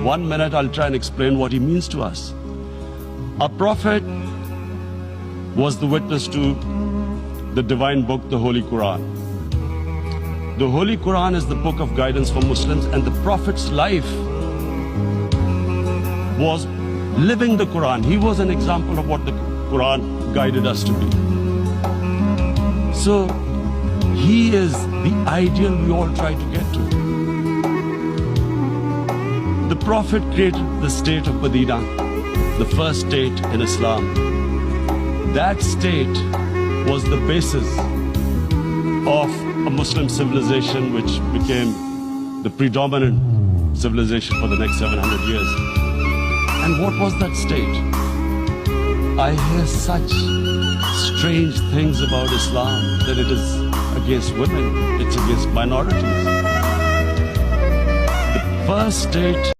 1 minute, I'll try and explain what he means to us. Our Prophet was the witness to the divine book, the Holy Quran. The Holy Quran is the book of guidance for Muslims, and the Prophet's life was living the Quran. He was an example of what the Quran guided us to be. So he is the ideal we all try to get to. The Prophet created the state of Medina, the first state in Islam. That state was the basis of a Muslim civilization which became the predominant civilization for the next 700 years. And what was that state? I hear such strange things about Islam, that it is against women, it's against minorities. The first state